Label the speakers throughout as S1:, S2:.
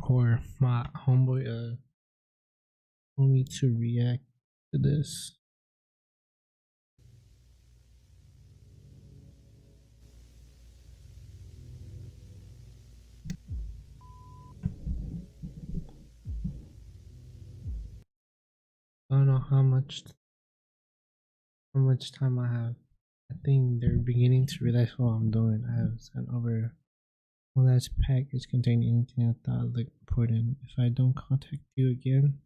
S1: record. My homeboy told me to react to this. I don't know how much time I have. I think they're beginning to realize what I'm doing. I have sent over one last package containing anything I thought looked important. If I don't contact you again,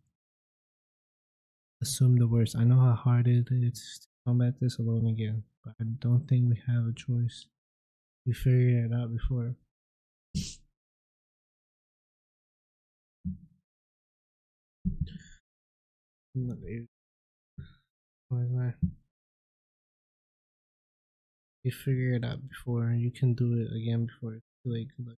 S1: assume the worst. I know how hard it is to combat this alone again, but I don't think we have a choice. We figured it out before. You figured it out before. You can do it again before it's too late. Good luck.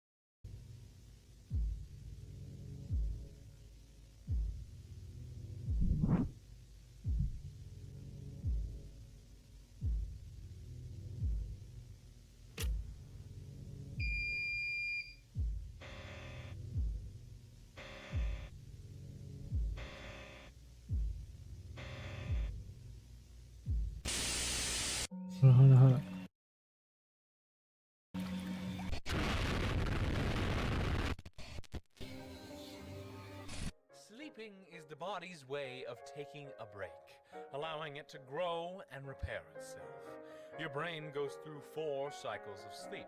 S1: Hold on.
S2: Sleeping is the body's way of taking a break, allowing it to grow and repair itself. Your brain goes through 4 cycles of sleep.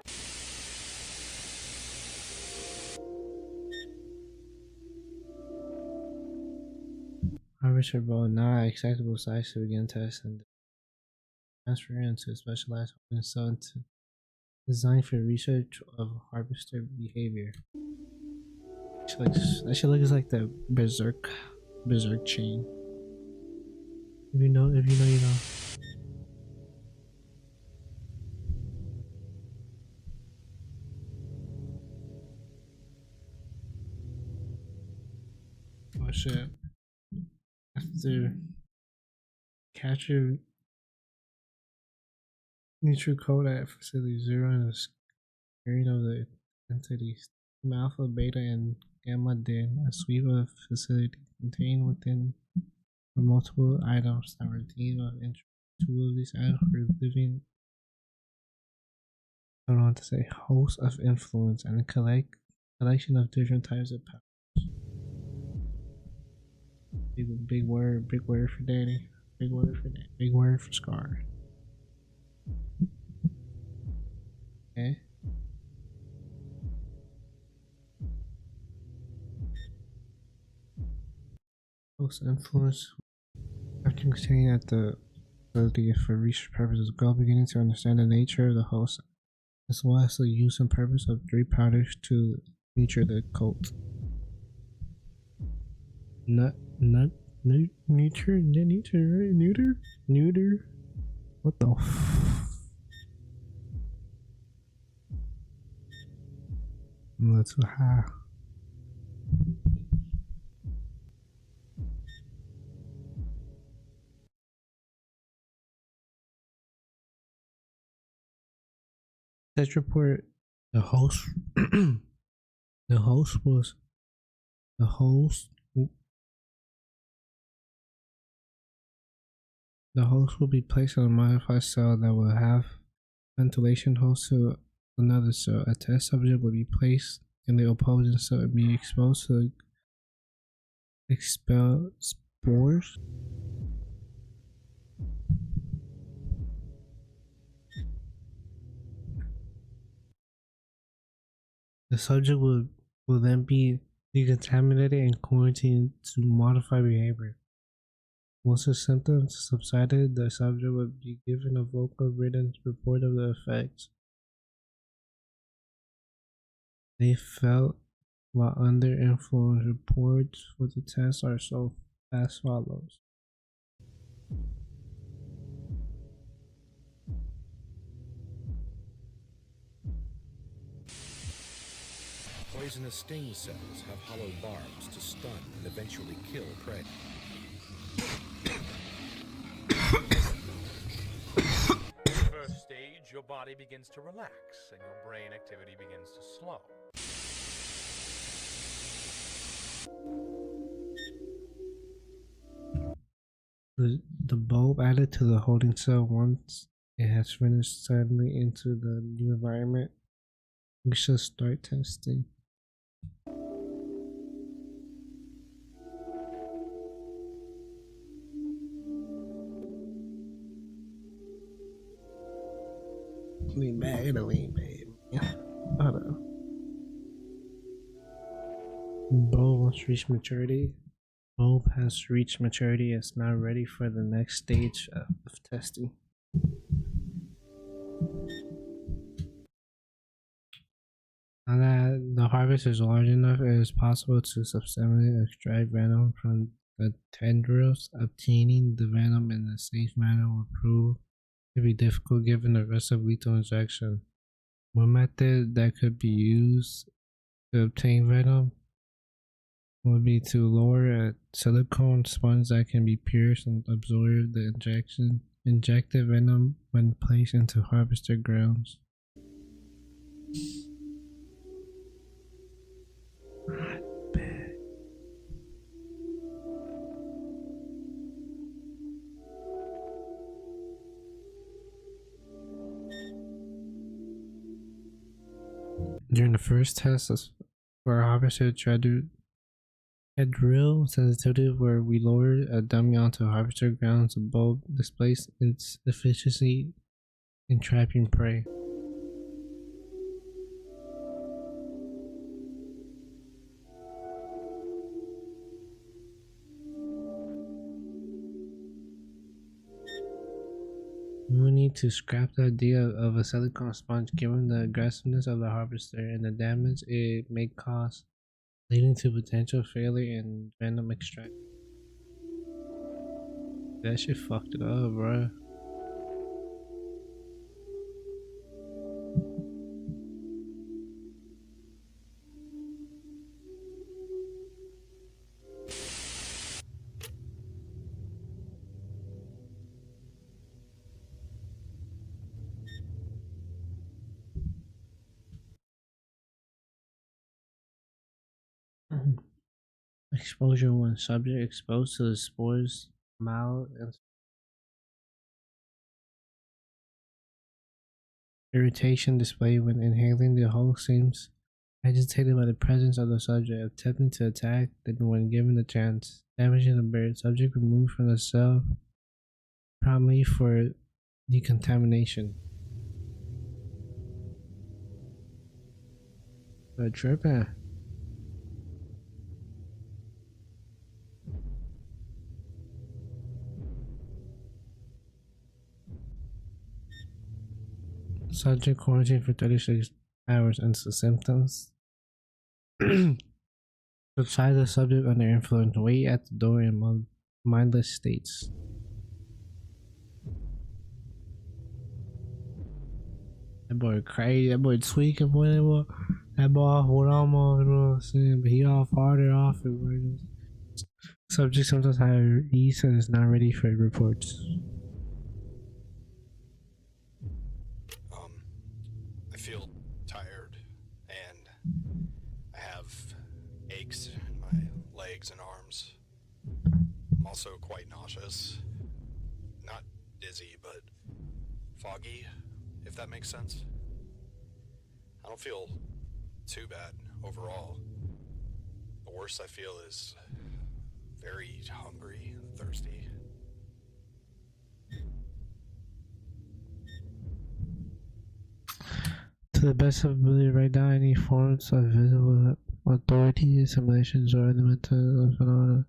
S1: Harvester ball not acceptable size to begin test and transfer into a specialized harvesting cell designed for research of harvester behavior. That shit looks like the berserk chain. If you know, you know. Oh shit. After capture neutral code at facility 0 and the screen of the entities alpha, beta, and gamma then a sweep of facility contained within were multiple items that were deemed of interest. 2 of these items were living, I don't know what to say, hosts of influence and a collection of different types of powers. Big word for Danny. Big word for Scar. Okay. Host influence. After continuing at the ability for research purposes, go beginning to understand the nature of the host, as well as the use and purpose of 3 powders to nurture the cult. Neuter. What the I'm a little too high. Test report. The host will be placed on a modified cell that will have ventilation host to another cell. A test subject will be placed in the opposing cell and be exposed to expel spores. The subject will then be decontaminated and quarantined to modify behavior. Once the symptoms subsided, the subject would be given a vocal written report of the effects they felt while under influence. Reports for the test are so as follows.
S3: Poisonous sting cells have hollow barbs to stun and eventually kill prey.
S2: First stage, your body begins to relax and your brain activity begins to slow.
S1: The bulb added to the holding cell once it has finished settling into the new environment. We should start testing. Lean back and lean back. Hold on. Bulb has reached maturity. Bulb has reached maturity. It's now ready for the next stage of testing. Now that the harvest is large enough, it is possible to substantially extract venom from the tendrils. Obtaining the venom in a safe manner will prove to be difficult given the risk of lethal injection. One method that could be used to obtain venom would be to lower a silicone sponge that can be pierced and absorb the injected venom when placed into harvested grounds. During the first test for harvested drill sensitivity, where we lowered a dummy onto harvester grounds, the bulb displays its efficiency in trapping prey. We will need to scrap the idea of a silicone sponge given the aggressiveness of the harvester and the damage it may cause, leading to potential failure in venom extraction. That shit fucked it up, bro. Exposure: when subject exposed to the spores, mild and irritation displayed when inhaling. The whole seems agitated by the presence of the subject, attempting to attack, then when given the chance, damaging the bird. Subject removed from the cell promptly for decontamination. But tripping. Subject quarantined for 36 hours and the symptoms. Subside the subject under influence. Wait at the door in mindless states. That boy crazy. That boy tweaking, boy. That boy off what I'm on, you know what I'm saying? But he off harder off it, boy. Subject sometimes have ease and is not ready for reports.
S4: I feel tired and I have aches in my legs and arms. I'm also quite nauseous. Not dizzy, but foggy, if that makes sense. I don't feel too bad overall. The worst I feel is very hungry and thirsty.
S1: To the best of ability, write down any forms of visible authority, simulations, or elemental phenomena.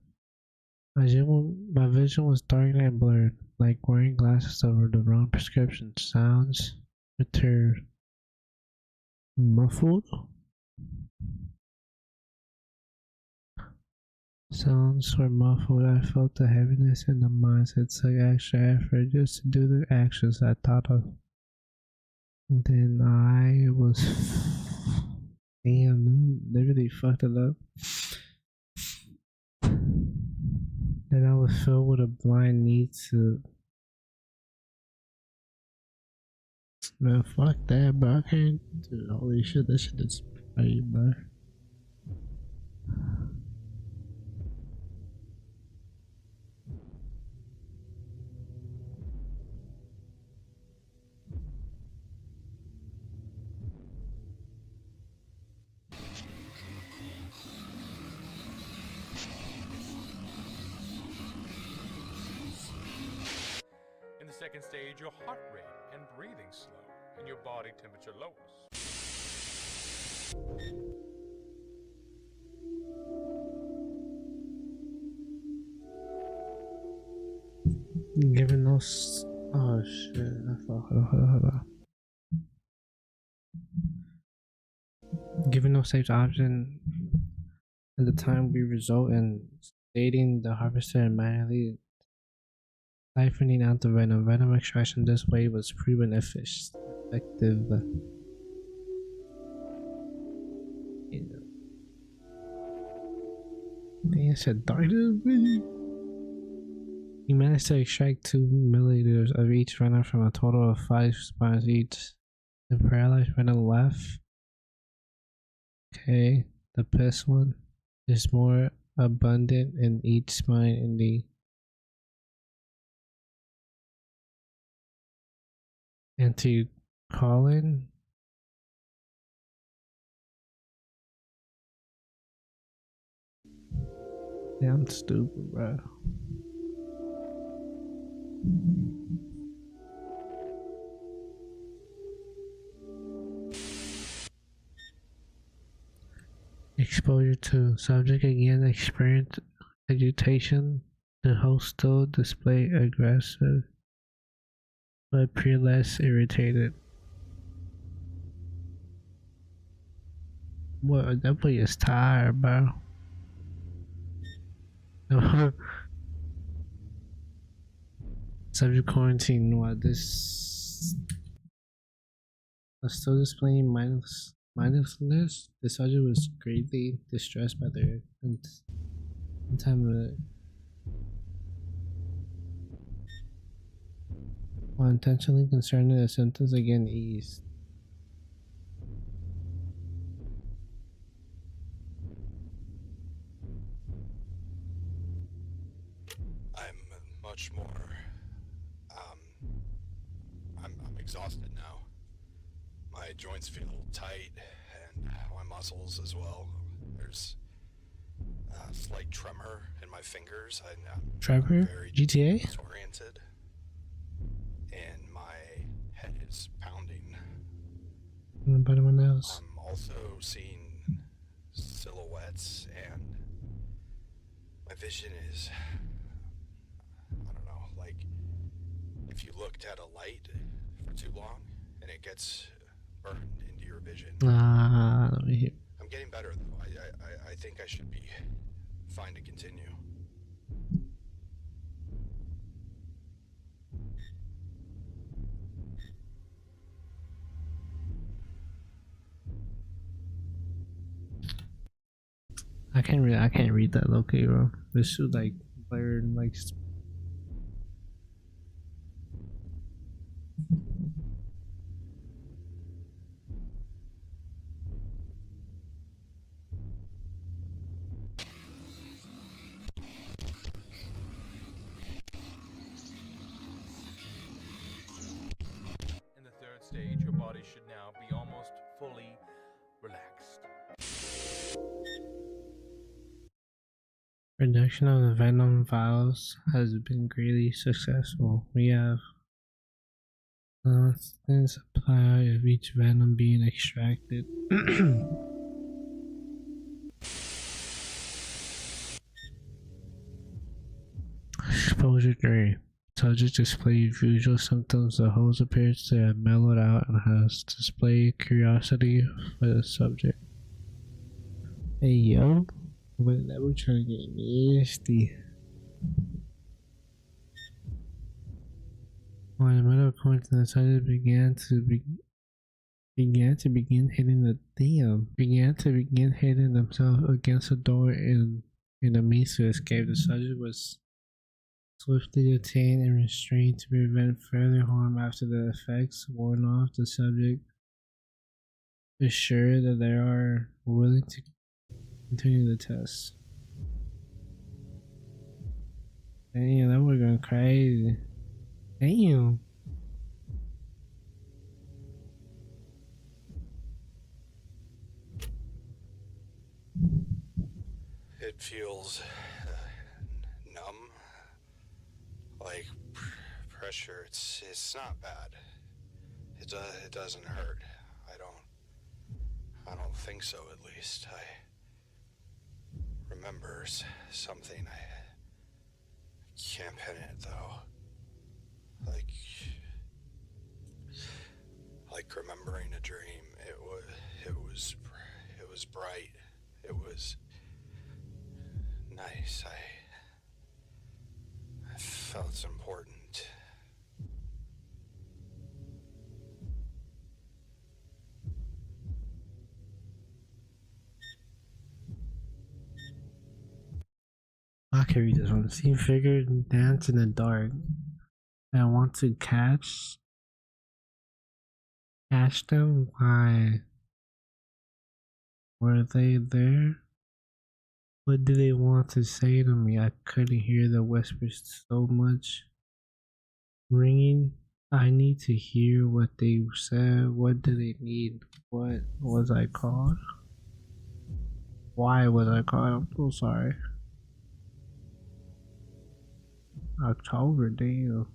S1: My vision was dark and blurred, like wearing glasses over the wrong prescription. Sounds returned. Muffled? Sounds were muffled. I felt the heaviness in the minds. It took extra effort just to do the actions I thought of. Then I was damn, they really fucked it up. Then I was filled with a blind need to, man, fuck that, bro. I can't do, holy shit, that shit is crazy, bro.
S2: second stage, your heart rate and breathing slow, and your body temperature lowers.
S1: Given those, oh shit! Hold on. Given no safe option at the time, we result in sedating the harvester and manually siphoning out the venom. Venom extraction this way was proven effective. They said darkness. He managed to extract 2 milliliters of each venom from a total of 5 spines each. The paralyzed venom left. Okay, the pest one is more abundant in each spine in the anti-colon. Yeah, I'm stupid, bro. Exposure to subject again experienced agitation. The host still display aggressive, but appear less irritated. What? That boy is tired, bro. Subject quarantine. What this? Still displaying mindlessness. The subject was greatly distressed by their time while intentionally concerning the symptoms again eased.
S4: I'm much more. I'm exhausted now. My joints feel tight, and my muscles as well. There's a slight tremor in my fingers. I'm
S1: Trevor?
S4: very
S1: GTA?
S4: disoriented, and my head is pounding.
S1: Anybody else?
S4: I'm also seeing silhouettes, and my vision is, I don't know, like if you looked at a light for too long and it gets burned into your vision.
S1: Let me hear.
S4: I'm getting better though. I think I should be fine to continue.
S1: I can't read that locally, bro. This should like blurred like.
S2: In the third stage, your body should now be almost fully relaxed.
S1: Production of the venom vials has been greatly successful. We have constant supply of each venom being extracted. Exposure 3. Subject displays usual symptoms. The host appears to have mellowed out and has displayed curiosity for the subject. Hey yo, what that we're trying to get nasty. When the middle point the subject began to begin hitting themselves against the door in a means to escape. The subject was swiftly detained and restrained to prevent further harm. After the effects worn off, the subject is sure that they are willing to continue the test. Damn, that was going crazy. Damn.
S4: It feels numb, like pressure, it's not bad. It doesn't hurt. I don't think so, at least. I remember something. I can't pin it, though. Like remembering a dream. It was bright. It was nice. I felt important.
S1: I can read this one. Seen figure dance in the dark. I want to catch them. Why were they there? What did they want to say to me? I couldn't hear the whispers, so much ringing. I need to hear what they said. What do they need? What was I called? Why was I called? I'm so sorry. October, damn.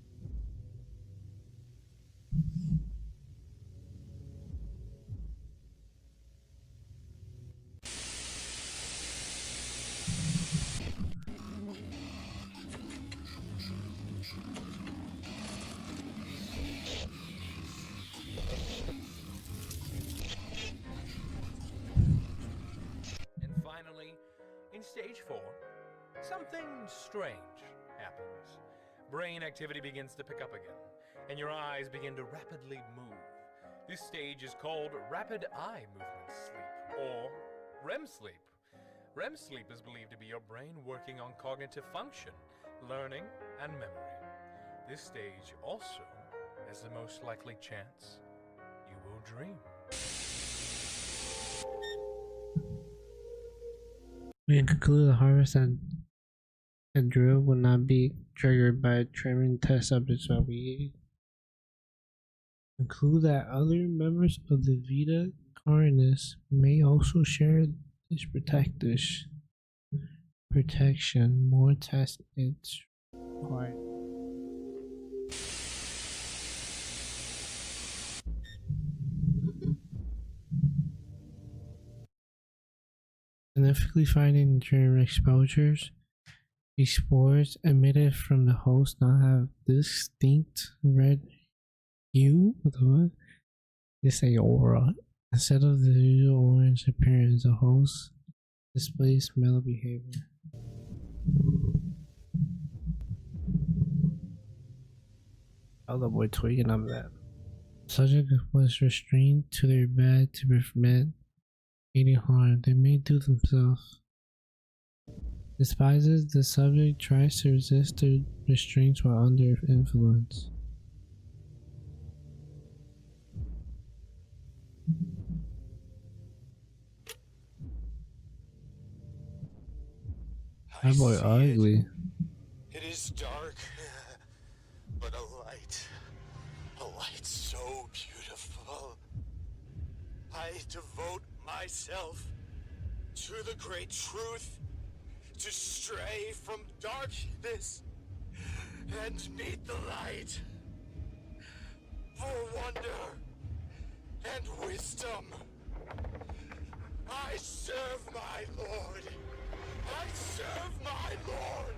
S2: And finally, in stage 4, something strange happens. Brain activity begins to pick up again, and your eyes begin to rapidly move. This stage is called rapid eye movement sleep, or REM sleep. REM sleep is believed to be your brain working on cognitive function, learning, and memory. This stage also has the most likely chance you will dream.
S1: We can conclude the harvest and drill will not be triggered by trimming test subjects while we conclude that other members of the Vita Carnis may also share this protection. More tests it's required. Significantly finding during exposures, these spores emitted from the host now have distinct red hue. What? This a aura. Instead of the usual orange appearance, the host displays mellow behavior. Oh, the boy tweaking on that. Subject was restrained to their bed to prevent any harm they may do themselves. Despises the subject tries to resist the restraints while under influence. That boy ugly.
S4: It is dark, but a light so beautiful. I devote myself to the great truth, to stray from darkness and meet the light. For wonder and wisdom, I serve my Lord. I serve my Lord.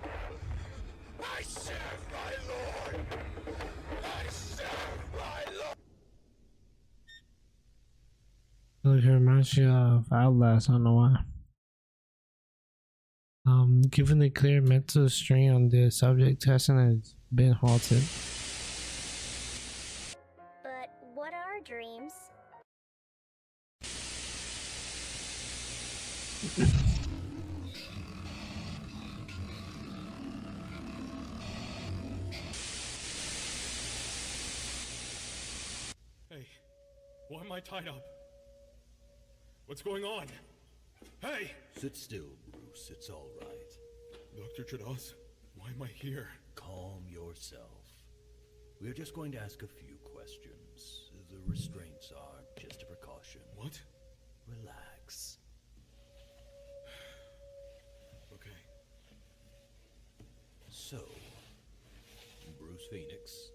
S4: I serve my Lord. I serve my Lord.
S1: Look, it reminds you of Outlast. I don't know why. Given the clear mental strain on the subject, testing has been halted.
S5: But what are dreams?
S6: Hey, why am I tied up? What's going on? Hey!
S7: Sit still, Bruce. It's all right.
S6: Dr. Trados, why am I here?
S7: Calm yourself. We're just going to ask a few questions. The restraints are just a precaution.
S6: What?
S7: Relax.
S6: Okay.
S7: So, Bruce Phoenix,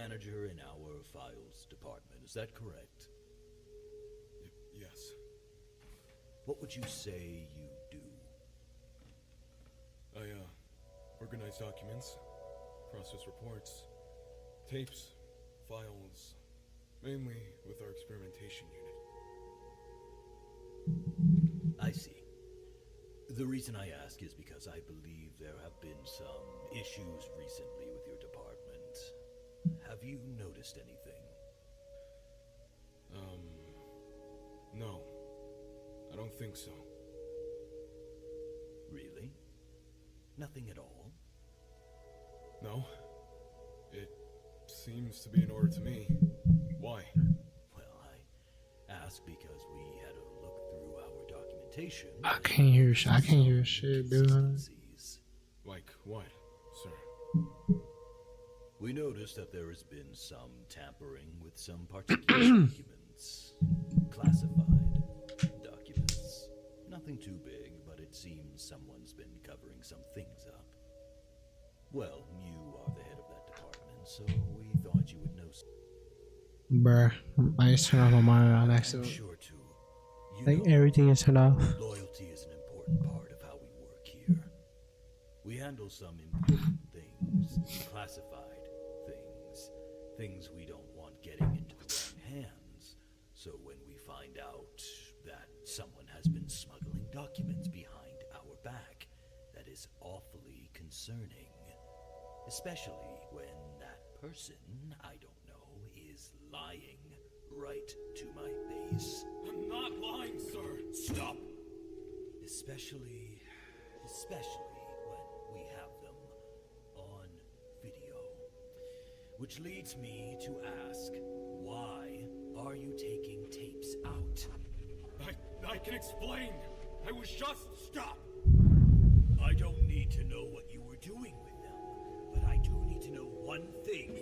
S7: manager in our files department, is that correct?
S6: Yes.
S7: What would you say you do?
S6: I, organize documents, process reports, tapes, files, mainly with our experimentation unit.
S7: I see. The reason I ask is because I believe there have been some issues recently with your department. Have you noticed anything?
S6: No. I don't think so.
S7: Really? Nothing at all?
S6: No. It seems to be in order to me. Why?
S7: Well, I ask because we had a look through our documentation.
S1: I can't hear shit, dude.
S7: Inconsistencies.
S6: Like what, sir?
S7: We noticed that there has been some tampering with some particular documents. Classified documents. Nothing too big, but it seems someone's been covering some things up. Well, you are the head of that department, so we thought you would know.
S1: Bruh, I just turned off my monitor on
S7: I'm
S1: accident.
S7: sure too. You
S1: Like
S7: know,
S1: everything is turned off.
S7: loyalty is an important part of how we work here. We handle some important things, classified things we don't want getting into the wrong hands. So when we find out that someone has been smuggling documents behind our back, that is awfully concerning. Especially when that person, I don't know, is lying right to my face.
S6: I'm not lying, sir!
S7: Stop! Especially when we have them on video. Which leads me to ask, why are you taking tapes out?
S6: I can explain! I was just... Stop!
S7: I don't need to know what you were doing with them, but I do need to know one thing.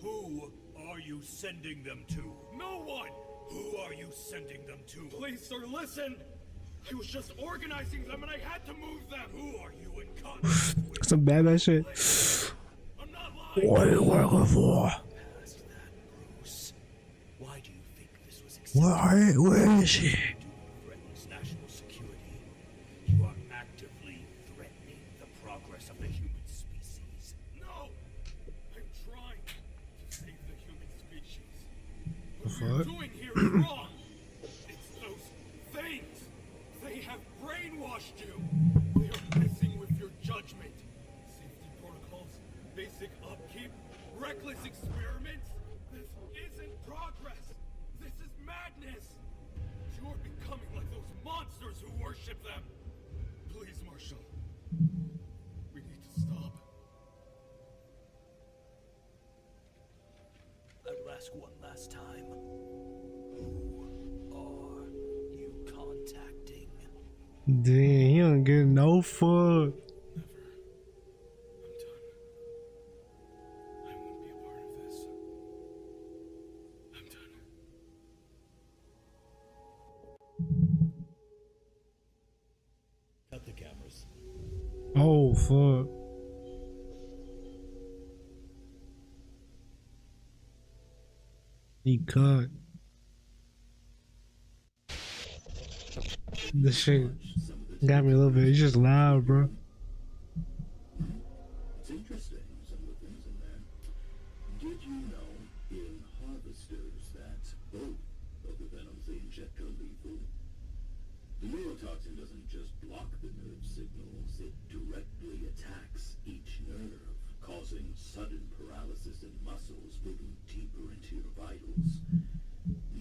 S7: Who are you sending them to?
S6: No one!
S7: Who are you sending them to?
S6: Please, sir, listen! I was just organizing them and I had to move them!
S7: Who are you in contact with?
S1: Some bad shit.
S6: I'm not lying!
S1: What are you working for?
S7: Past that, Bruce. Why do you think this was acceptable?
S1: Where is she?
S7: Threatens national security. You are actively threatening the progress of the human species.
S6: No! I'm trying to save the human species.
S1: The
S6: What you're
S1: fuck?
S6: doing here is wrong! It's those things! They have brainwashed you! They are messing with your judgment. Safety protocols, basic upkeep, reckless experiments. This isn't progress! This is madness! You're becoming like those monsters who worship them! Please, Marshall. We need to stop.
S7: I will ask one last time. Who are you contacting?
S1: Damn, he don't give no fuck.
S6: Never. I'm done. I won't be a part of this. I'm done.
S7: Cut the cameras.
S1: Oh fuck. He cut. This shit got me a little bit. It's just loud, bro.
S8: It's interesting, some of the things in there. Did you know in harvesters that both of the venoms they inject are lethal? The neurotoxin doesn't just block the nerve signals, it directly attacks each nerve, causing sudden paralysis in muscles, moving deeper into your vitals.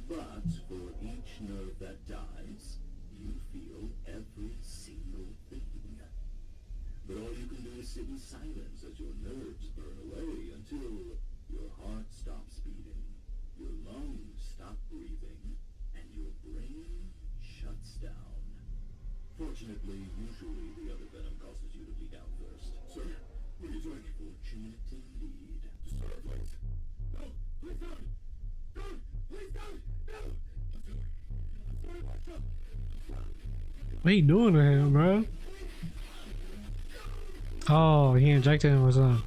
S8: But for each nerve that dies, you feel every single thing. But all you can do is sit in silence as your nerves burn away until your heart stops beating, your lungs stop breathing, and your brain shuts down. Fortunately, usually the other venom causes you to bleed out first. Sir, what are you doing? Fortunate indeed. Sir, please. No, please don't! Don't! Please don't! No! I'm sorry, Marshall.
S1: What you doing to him, bro? Oh, he injected him or something.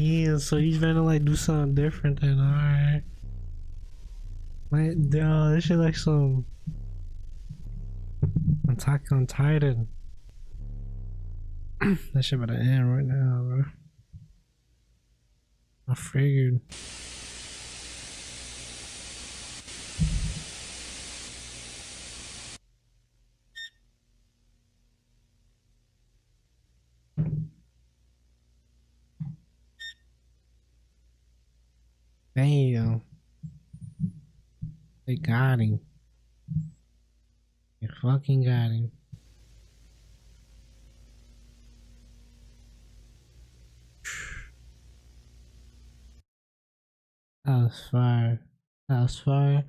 S1: Yeah, so he's trying to like do something different than alright. Like, yo, this shit like some Attack on Titan. That shit about to end right now, bro. I figured. Damn. They got him. They fucking got him. That was fire. That was fire.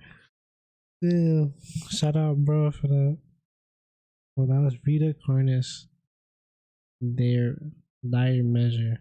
S1: Yeah. Shout out, bro, for that. Well, that was Vita Carnis. Their dire measure.